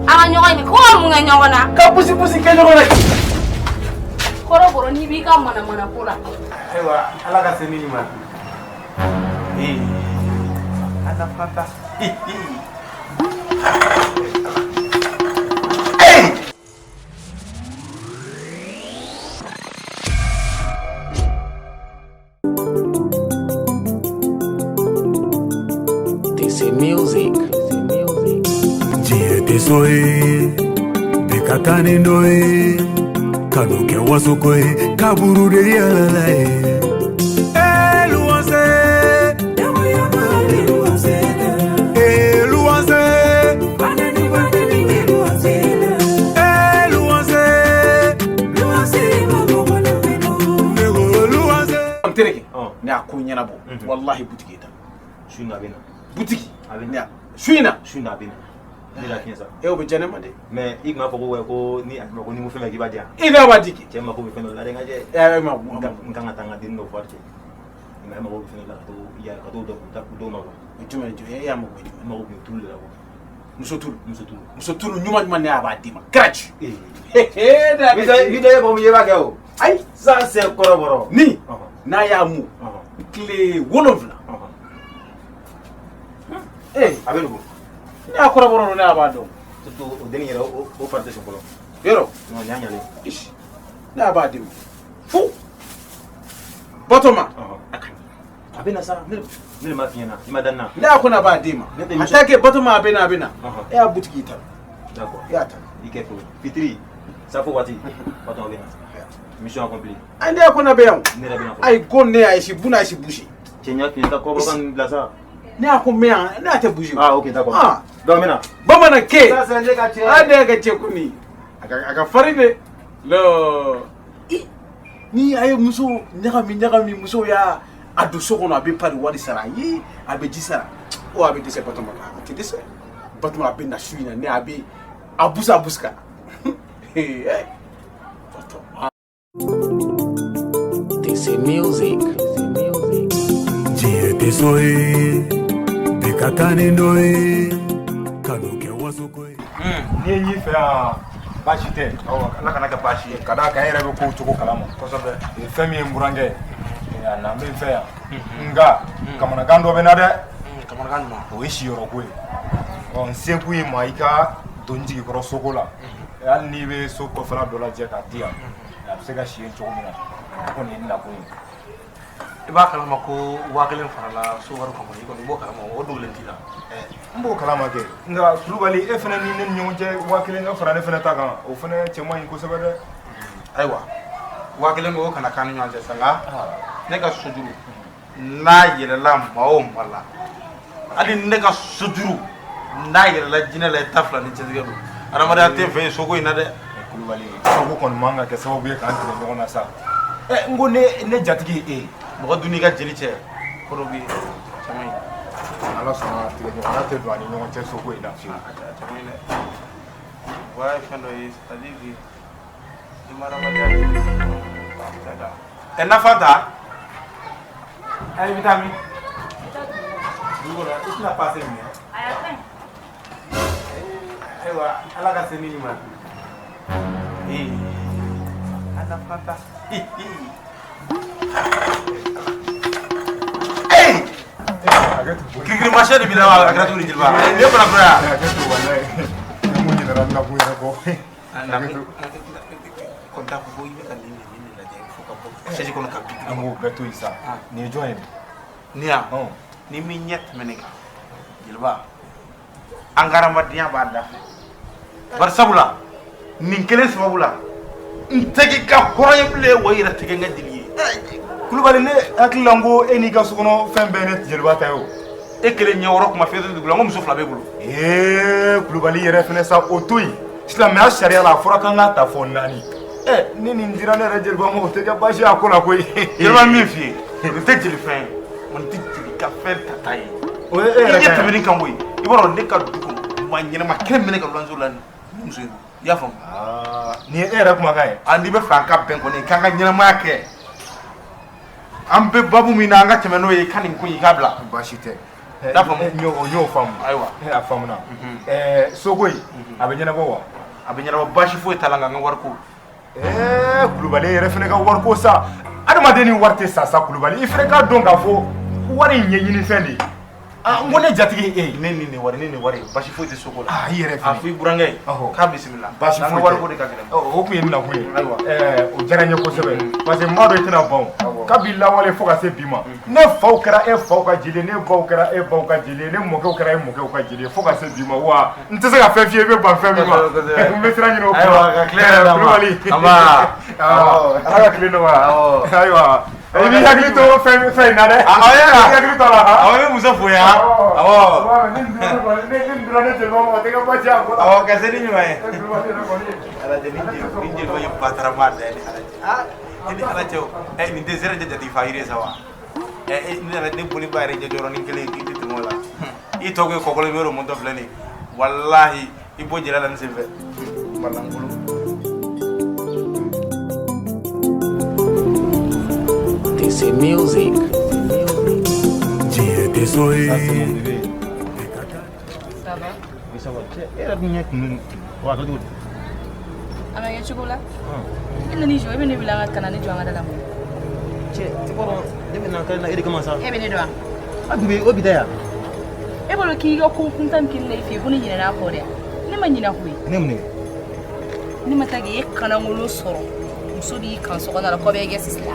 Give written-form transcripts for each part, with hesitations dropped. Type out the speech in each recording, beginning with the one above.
An ɲɔgɔn ye ko mun ka ɲɔgɔn na ka pusi kɛ ɲɔgɔn na kɔrɔbɔrɔ n'i b'i ka mana ko la ayiwa ala ka se ni ma ala fata This is music. Soy Bekatani noe Kanuke wasokoe Kaburu de yalae Luanse Luanse Tereke ne a ko ɲɛnabɔ wallahi butiki ta Shuna bena. butiki Abena. suina Shuna bena. Ni la kienza. o bɛ jɛnɛ ma de Mais il m'a foko ko ni a ko ni mu fema ki ba dia. i n'a ba diki Che ma ko be fema la de ngaje. ma Nganga tanga din no forte. Mais ma ko be fema la to ya ka do do ma ko. juma jo ya ma ko Ma ko be tul la ko. muso tulu ɲuman ne a b'a d'i ma gratuit Vida ye bo mi yeba ke o. Ai Ça c'est coroboro. ni n'a y'a mu tile 7 Abelu ko. ne a kɔrɔbɔrɔ ne a b'a dɔn Surtout o deni yɛrɛ o parte so kolo. yɔrɔ Non nya nya le. ne a b'a d'i ma fu Batoma Abena sa ne ma fiena. Ni ma danna. ne a ko n'a b'a d'i ma a t'a kɛ Batoma a bɛ na e y'a butiki ta D'accord. i y'a ta Il est pour Fitri. Ça faut wati. Pas ton bena. Mission accomplie. a ne a ko n'a bɛ yan Ne la bena. ayi ko ne a si buna si busi Kenya qui est d'accord kan blasa. ne a ko mɛ yan ne a tɛ busi Ah OK d'accord. Ah. Donc maintenant. bamanan kɛ Ça c'est ne ka cɛ. a ne ka cɛ kuni a ka farin de lo ni a ye muso ɲagami muso y'a a don so kɔnɔ a bɛ pari wari sara ye a bɛ ji sara o a bɛ dɛsɛ Batoma kan a tɛ dɛsɛ Batoma a bɛ na su in na ne a bɛ a busa kan Batoma This is music. Soy Bekatani noe Kanuke wasokoe Ni yi fɛ yan baasi tɛ ala kana kɛ baasi ye ka d'a kan e yɛrɛ bɛ kow cogo kalama kosɛbɛ fɛn min ye n burankɛ ye a na n bɛ fɛ yan nka kamanagan dɔ bɛ na dɛ kamanagan ɲuman o ye siyɔrɔko ye n seko ye ma i ka don n jigikɔrɔ soko la hali n'i bɛ so kɔfɛla dɔ lajɛ k'a di yan a bɛ se ka si yen cogo min na o kɔni ye nakun ye I b'a kalama ko 1000 farala so wari kɔnɔ i kɔni i b'o kalama o dogolen t'i la n b'o kalama kɛ nka Kulubali e fana ni ne ni ɲɔgɔn cɛ 1000 ka fara ne fana ta kan o fana cɛ man ɲi kosɛbɛ dɛ ayiwa 1000 ko kana k'an ni ɲɔgɔn cɛ sa nka ne ka sojuru n'a yɛlɛla maa o maa la hali ne ka sojuru n'a yɛlɛla jinɛ la i ta fila ni cɛtigɛ don adamadenya tɛ fɛ soko in na dɛ Kulubali soko kɔni man ka kɛ sababu ye k'an tigɛ ɲɔgɔn na sa n ko ne jatigi ye e mɔgɔ dun n'i ka jeli cɛ ko dɔ bɛ yen caman ye ala sɔnna tigɛ ɲɔgɔnna tɛ don ani ɲɔgɔn cɛ soko in na fiyewu caman ye dɛ o ye fɛn dɔ ye c'est-à-dire que i ma adamadenya kɛ nafa ta a ye vitamin i tɛna passe minɛ ayiwa ala ka se ni ma ala fata Kikiri masya di bidang agak tu ni jilbab. Dia pernah pernah. Kontak boy ni kan ini lagi. Saya juga nak pikir. Kamu betul isa. Ni join. Ni ya. Ni minyak menega. Jilbab. Anggaran matinya pada. Bersabula. Ningkelin sebabula. Ntegi ka horoye bile wayira tege ngadili. Kulubali ne hakili la n ko e n'i ka sokɔnɔ fɛn bɛɛ ne jeliba ta ye o e kelen ɲɛ wɔɔrɔ kuma fɛn dugu la n ko muso fila b'e bolo Kulubali yɛrɛ fɛnɛ sa o to yen silamɛya sariya la a fɔra k'an k'a ta fɔ 4 ni nin dira ne yɛrɛ jeliba ma o tɛ kɛ baasi ye a ko la koyi jeliba min f'i ye nin tɛ jeli fɛn ye wa nin tɛ jeli ka fɛn tata ye o ye e i yɛrɛ ɲɛ ka tɛmɛni kan koyi i b'a dɔn ne ka dugu ma ɲɛnama kelen minɛ ka lɔnso la ni muso ye i y'a faamu nin ye e yɛrɛ kumakan ye a n'i bɛ fɛ an ka bɛn kɔni k'an ka ɲɛnamaya kɛ an bɛ babu min na an ka tɛmɛ n'o ye ka nin ko in i k'a bila baasi tɛ da famu ñoo famu aywa a famuna sogoy abe ñana bo wa abe ñana bashi fo talanga nga war ko kulubali yɛrɛ fɛnɛ ka wariko sa adamaden ni wari tɛ sa kulubali i fɛnɛ ka dɔn k'a fɔ wari in ɲɛɲini fɛn de ye n ko ne jatigi ne ni wari basi foyi tɛ sogo la i yɛrɛ a fɔ i burankɛ k'a bisimila basi foyi tɛ wari ko de ka gɛlɛn o tun ye mina kun ye o diyara n ye kosɛbɛ parce que n b'a dɔn i tɛna ban o kabi lawale fo ka se bi ma ne faw kɛra e faw ka jeli ne baw kɛra e baw ka jeli ne mɔkɛw kɛra e mɔkɛw ka jeli fo ka se bi ma wa n tɛ se ka fɛn f'i ye i bɛ ban fɛn min ma n bɛ siran ɲini o kuma kulubali ala ka tile nɔgɔya ayiwa i b'i hakili to fɛn in na dɛ i hakili to a la awɔ i bɛ muso fo yan awɔ ne donna ne jeliba ma o tɛ kɛ baasi ye a ko la awɔ ka se ni ɲuman ye ala de ni jeliba ye batarama da ni ala cɛ ni ala cɛ nin tɛ sera jate fa yire sa wa ne nana ne boli ba yɛrɛ jɛ yɔrɔnin kelen i tɛ tɛmɛ o la i tɔgɔ ye kɔkɔlen bɛ yɔrɔ mɔtɔ filɛ nin walahi i bɔ jɛla la nin senfɛ balangolo This is music. Soy Ça va. Era minha com o agricultor. Ama ya chukula. Ina ni jowe ne bilanga kana ne jwanga dala mo. Che, tipo deve na kana iri kama sa. Ebe ne do. Abi obi da ya. E bolo ki ga ko kuntam kin ne fi buni nyina na ko de. Ne ma nyina hui. Ne mun ne. Ni mata ge kana ngolo soro. Muso di kan so kana ko be ge sisla.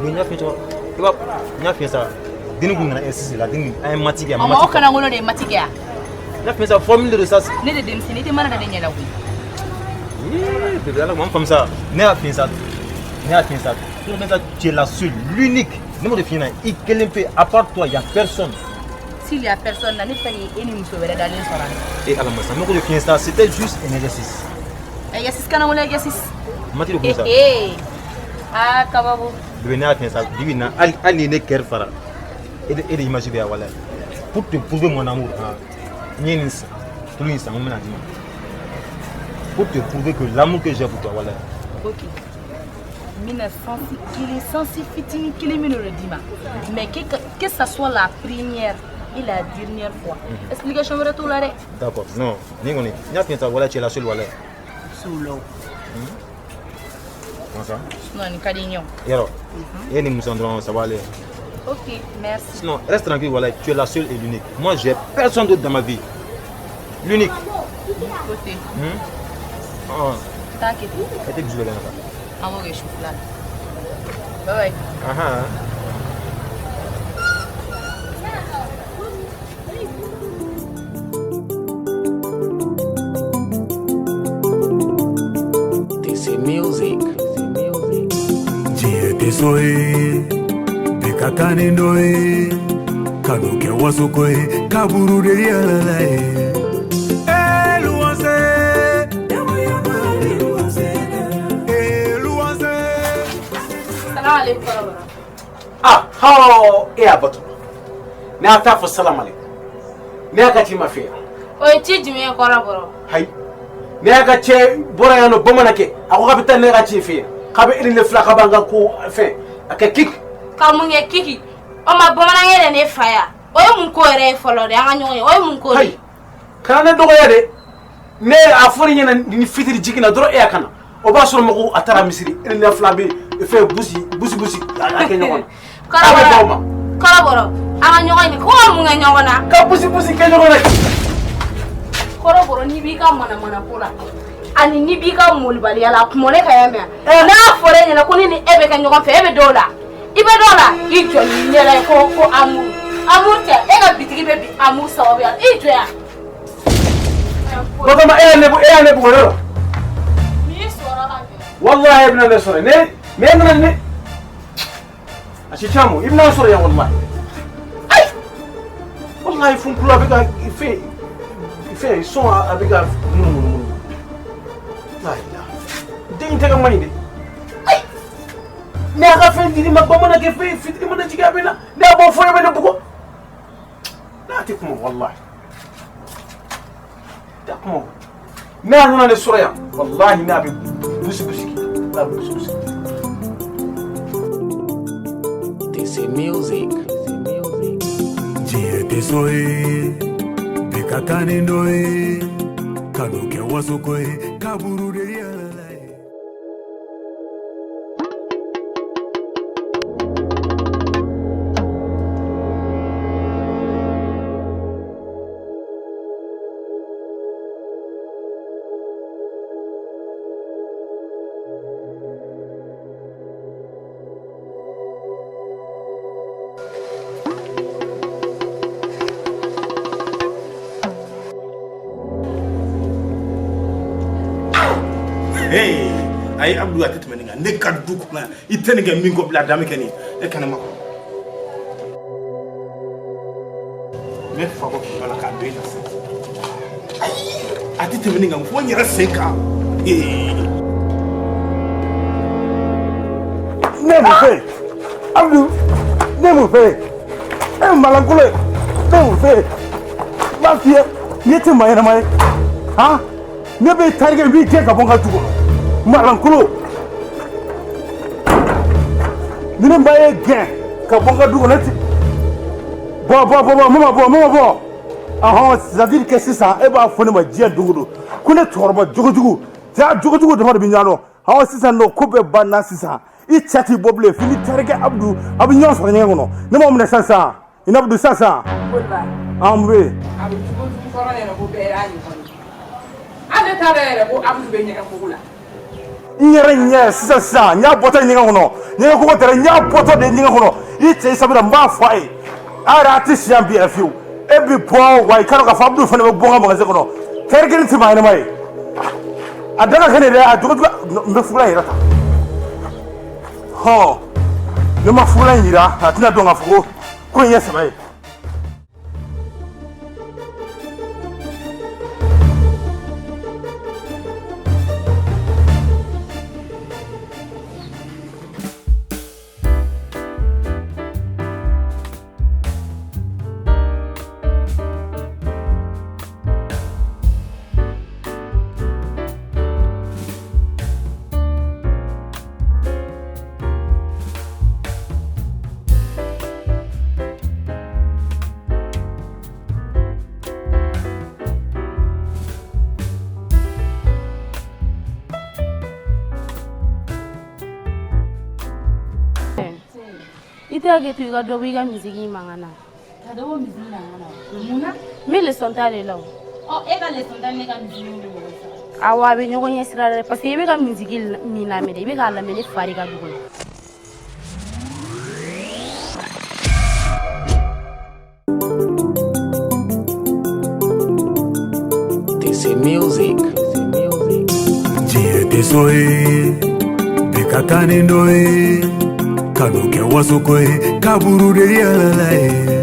Ni nya feto. Iba nya fesa. Dini kun na SC la dini ay matike amma o kana ngolo de matike ya. Na fesa formule de recherche. Ne de dem sini te mana da nyala hui. Bébé, alors, moi, comme ça, tu es la seule, l'unique. Nous de finir, à part toi, il n'y a personne. S'il y a personne, il n'y a pas de Et alors, nous de finir ça, c'était juste un exercice. Exercice, quand on a exercice. Je comme ça. Ah, kababo. Devenir à finir ça, divina, aliéné Kerfara. Et d'imaginer, voilà. Pour te prouver mon amour, tout le monde pour te prouver que l'amour que j'ai pour toi, voilà. Ok. Qu'il est censé fitini qu'il est le dima. Mais que ça soit la première et la dernière fois. Explication de tout là. D'accord. Non. N'importe. Il y a bien ça. Voilà, tu es la seule voilà. Sous l'eau. Comment ça? Non, une cadignon. Et alors? Et nous nous endrons, ça va aller. Ok, merci. Sinon, reste tranquille, voilà. Tu es la seule et l'unique. Moi, j'ai personne d'autre dans ma vie. L'unique. Côté. T'inquiète. C'était bisous là. Ah ouais, je suis là. Bye bye. This is music. Jiete soy Bekatani noe Kanuke wasokoe Kaburu de yalalae Bato. Ne ata fo salam alaikum. Ne aka ti mafiya. O ti jimi ko raboro. Hay. Ne aka che bora yano bomanake. Ako ka bitan ne aka ti fi. Ka be irin le fla ka banga ko fe. Aka kik. Ka mun ye kiki. O ma bomana yele ne faya. O ye mun ko ere folo de anga nyoy. O ye mun ko. Hay. Kana dogo ya de. Ne afori nyana ni fitiri jikina doro e akana. O ba soro mako atara misiri irin le fla be fe busi. Aka nyona. Koroboro anga ñogoy ni ko mu nga ñogona ka busi ke ñogona koroboro ni bi ka mana pula ani ni bi ka mulbali ala kumole ka yamya na fore ni na ko ni ebe ka ñogon fe ebe dola i joni ne la ko amur te e ga bitigi be bi amur sawabi ya i joya ko ma e ne bu ngoro ni sora la wallahi ibn ne sora ne Achichamu, ibn Ansor ya wallahi. Ay! Wallahi funkula bega ife so abega mun. La ilaha. Din tega mani de. Ay! Ne aga fe ndi ma bamana ke fe fitri mana jiga bina. Ne abo fo yebe de bugo. La tikuma wallahi. Takuma. Ne anuna ne suraya. Wallahi na bi busi. La busi. This is music. Jiyete soye, bekakani ndoye, kanuke wasokoye, kaburu de yalalaye. Hey, ay Abdou ati tmeninga ne kaddu kuna itenga mingo bla dame keni e kana mako me fa ko bala ka be la se ati tmeninga fo nyira senka ne mo fe Abdou ne mo fe e malankule ne mo fe ba fie yete mayena may ha ne be targe bi te ka bonga tugo malankulo nini mbaye gen ka bonga dugo neti mama aha zavir ke sisa e ba fone ma jia dugo kune torba jugu ja jugu de ma binyano ha sisa no kobe banna sisa I chati boble fini targe Abdou abu nyon so nyen ngono ne mo mne sasa ina Abdou sasa bolba ambe abu jugu ko rene ko be ani ko ade tare ko Abdou be nyaka ko la nyere nye sisa nya boto nyinga ngono nye ko tere nya boto de nyinga ngono ite sabira mba fai ara ati am bi afiu ebi po wai karo ka Abdou fane be bonga magaze ngono tergin ti mai mai adana kane de a jogo mbe fula irata ho ne ma fula ira atina donga fuko ko nyesa mai ita ke tu ga dobi ga miziki mangana ka dobo miziki mangana muna me le sonta le law oh e ga le sonta ne ga miziki mo awa be nyogo nyesira parce que be ga miziki mi na me de be ga la me le fari ga dugo This is music. Jiyete soye, bekakani ndoye, kanuke wasokoye, kaburu de yalalaye.